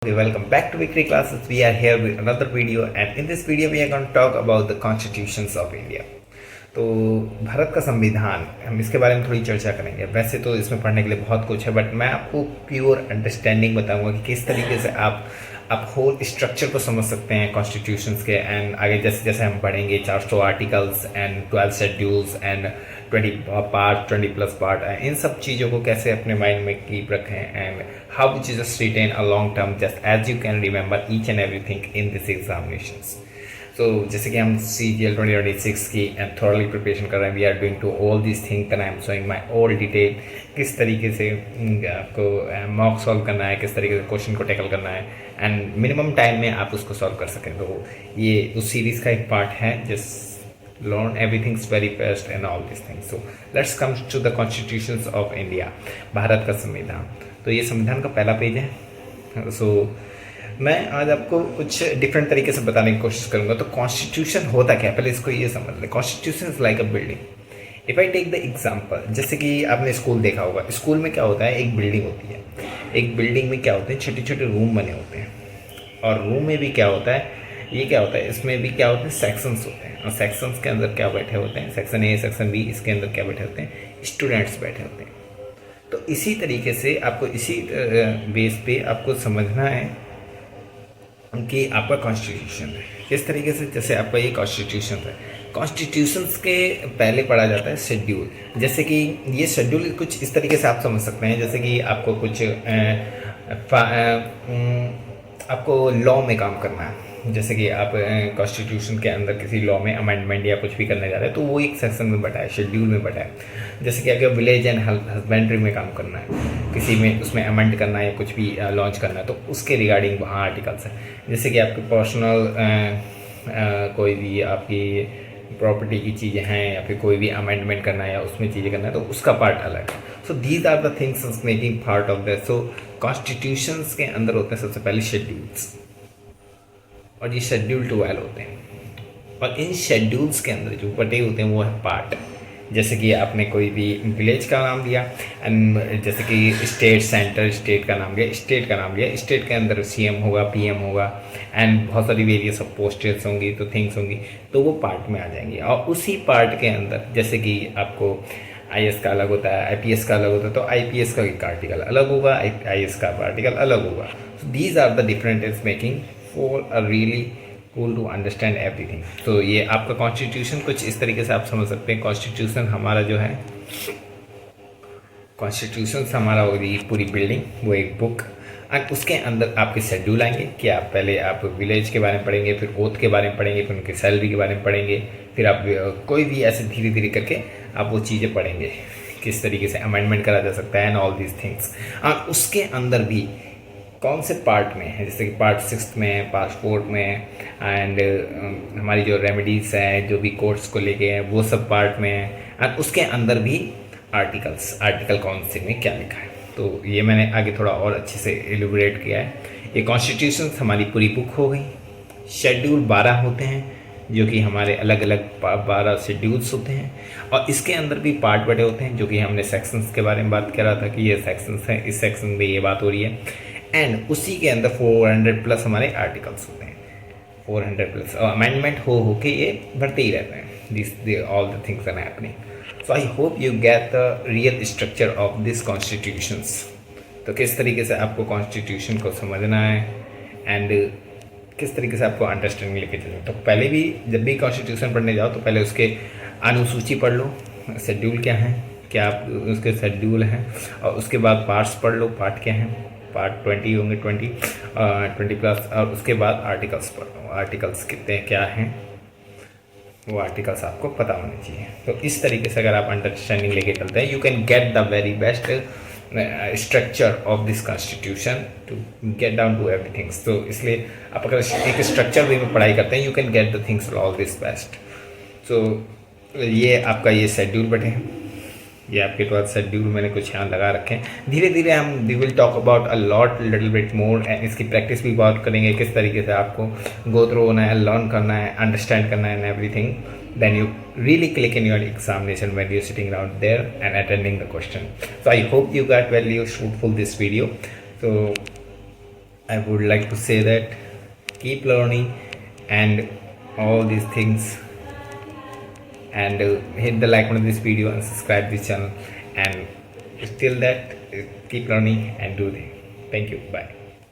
Okay, welcome back to Victory Classes. We are here with another video, and in this video we are going to talk about the constitutions of India. तो भारत का संविधान, हम इसके बारे में थोड़ी चर्चा करेंगे। वैसे तो इसमें पढ़ने के लिए बहुत कुछ है, बट मैं आपको प्योर अंडरस्टैंडिंग बताऊंगा कि किस तरीके से आप होल स्ट्रक्चर को समझ सकते हैं कॉन्स्टिट्यूशंस के। एंड आगे जैसे जैसे हम पढ़ेंगे 400 articles and 12 schedules and 20 part 20+ part, इन सब चीज़ों को कैसे अपने माइंड में कीप रखें and how which is just retain a long term just as you can remember each and everything in this examinations. तो जैसे कि हम CGL 2026 की एंड थॉरली प्रिपरेशन कर रहे हैं, we are doing to all this thing and I am showing my all detail किस तरीके से आपको मॉक सॉल्व करना है, किस तरीके से क्वेश्चन को टैकल करना है एंड मिनिमम टाइम में आप उसको सॉल्व कर सकें। तो ये उस सीरीज़ का एक पार्ट है, just learn everythings very fast and all this things. So let's come to the constitutions of India, Bharat का संविधान। तो ये संविधान का पहला पेज है। सो मैं आज आपको कुछ डिफरेंट तरीके से बताने की कोशिश करूंगा। तो कॉन्स्टिट्यूशन होता क्या है, पहले इसको ये समझ लें। Constitution is like a building. If I take the example, जैसे कि आपने स्कूल देखा होगा, स्कूल में क्या होता है, एक बिल्डिंग होती है। एक बिल्डिंग में क्या होते हैं, छोटे छोटे रूम बने होते हैं, और रूम में भी क्या होता है, ये क्या होता है, इसमें भी क्या होते हैं, सेक्शंस होते हैं। और सेक्शंस के अंदर क्या बैठे होते हैं, सेक्शन ए, सेक्शन बी, इसके अंदर क्या बैठे होते हैं, स्टूडेंट्स बैठे होते हैं। तो इसी तरीके से आपको इसी बेस पे आपको समझना है कि आपका कॉन्स्टिट्यूशन है किस तरीके से। जैसे आपका ये कॉन्स्टिट्यूशन है, कॉन्स्टिट्यूशंस के पहले पढ़ा जाता है शेड्यूल। जैसे कि ये शेड्यूल कुछ इस तरीके से आप समझ सकते हैं, जैसे कि आपको कुछ आपको लॉ में काम करना है। जैसे कि आप कॉन्स्टिट्यूशन के अंदर किसी लॉ में अमेंडमेंट या कुछ भी करने जा रहे हैं, तो वो एक सेक्शन में बटा है, शेड्यूल में बटा है। जैसे कि अगर विलेज एंड हस्बेंड्री में काम करना है, किसी में उसमें अमेंड करना है या कुछ भी लॉन्च करना है, तो उसके रिगार्डिंग वहाँ आर्टिकल्स है। जैसे कि आपकी पर्सनल कोई भी आपकी प्रॉपर्टी की चीज़ें हैं या फिर कोई भी अमेंडमेंट करना है या उसमें चीज़ें करना है, तो उसका पार्ट अलग है। So these are the things making part of that. So constitutions के अंदर होते हैं सबसे पहले शेड्यूल्स, और ये शेड्यूल 12 होते हैं। और इन शेड्यूल्स के अंदर जो बटे होते हैं वो है पार्ट। जैसे कि आपने कोई भी विलेज का नाम लिया, एंड जैसे कि स्टेट, सेंटर, स्टेट का नाम लिया, स्टेट का नाम लिया, स्टेट के अंदर CM होगा, PM होगा, एंड बहुत सारी वेरियस ऑफ पोस्टेस होंगी, तो थिंग्स होंगी, तो वो पार्ट में आ जाएंगी। और उसी पार्ट के अंदर जैसे कि आपको IS का अलग होता है, IPS का अलग होता है, तो IPS का एक आर्टिकल अलग होगा, IS का आर्टिकल अलग होगा। So these are the different making for a really cool to understand everything. तो ये आपका कॉन्स्टिट्यूशन कुछ इस तरीके से आप समझ सकते हैं। कॉन्स्टिट्यूशन हमारा जो है, कॉन्स्टिट्यूशन हमारा होगी पूरी बिल्डिंग, वो एक बुक, और उसके अंदर आपके शेड्यूल आएंगे कि आप पहले आप विलेज के बारे में पढ़ेंगे, फिर ओथ के बारे में पढ़ेंगे, फिर उनकी सैलरी के बारे में पढ़ेंगे, फिर आप कोई भी ऐसे धीरे धीरे करके आप वो चीज़ें पढ़ेंगे, किस तरीके से अमेंडमेंट करा जा सकता है एंड ऑल दीज थिंग्स। और उसके अंदर भी कौन से पार्ट में है, जैसे कि पार्ट 6 में, पासपोर्ट में, एंड हमारी जो रेमेडीज़ हैं, जो भी कोर्ट्स को लेके हैं, वो सब पार्ट में है। एंड उसके अंदर भी आर्टिकल कौन से में क्या लिखा है, तो ये मैंने आगे थोड़ा और अच्छे से एलिबरेट किया है। ये कॉन्स्टिट्यूशन हमारी पूरी बुक हो गई। शेड्यूल 12 होते हैं, जो कि हमारे अलग अलग 12 शेड्यूल्स होते हैं, और इसके अंदर भी पार्ट बड़े होते हैं, जो कि हमने सेक्शंस के बारे में बात करा था कि ये सेक्शंस हैं, इस सेक्शन में ये बात हो रही है। एंड उसी के अंदर 400+ हमारे आर्टिकल्स होते हैं, 400+, और अमेंडमेंट हो के ये बढ़ते ही रहते हैं। This all the things are happening. So I hope you get the real structure of this constitutions. तो किस तरीके से आपको कॉन्स्टिट्यूशन को समझना है एंड किस तरीके से आपको अंडरस्टैंडिंग लेके चलना। तो पहले भी जब भी कॉन्स्टिट्यूशन पढ़ने जाओ, तो पहले उसके अनुसूची पढ़ लो, शेड्यूल क्या है, क्या आप उसके शेड्यूल हैं, और उसके बाद पार्ट्स पढ़ लो, पार्ट क्या हैं, पार्ट 20 होंगे, 20+, और उसके बाद आर्टिकल्स पढ़ लो, आर्टिकल्स कितने क्या हैं, वो आर्टिकल्स आपको पता होने चाहिए। तो इस तरीके से अगर आप अंडरस्टैंडिंग लेके चलते हैं, you can get the very best structure of this constitution to get down to everything. तो इसलिए आप अगर एक स्ट्रक्चर वे में पढ़ाई करते हैं, you can get the things all this best. So ये आपका ये शेड्यूल बटे हैं, ये आपके 12 शेड्यूल मैंने कुछ यहाँ लगा रखे हैं। धीरे धीरे हम we will talk about a lot little bit more, and इसकी प्रैक्टिस भी बहुत करेंगे, किस तरीके से आपको गो थ्रू होना है, लर्न करना है, अंडरस्टैंड करना है and everything. Then you really click in your examination when you're sitting around there and attending the question. So I hope you got very fruitful this video. So I would like to say that keep learning and all these things, and hit the like on this video and subscribe this channel, and still that keep learning and do that. Thank you. Bye.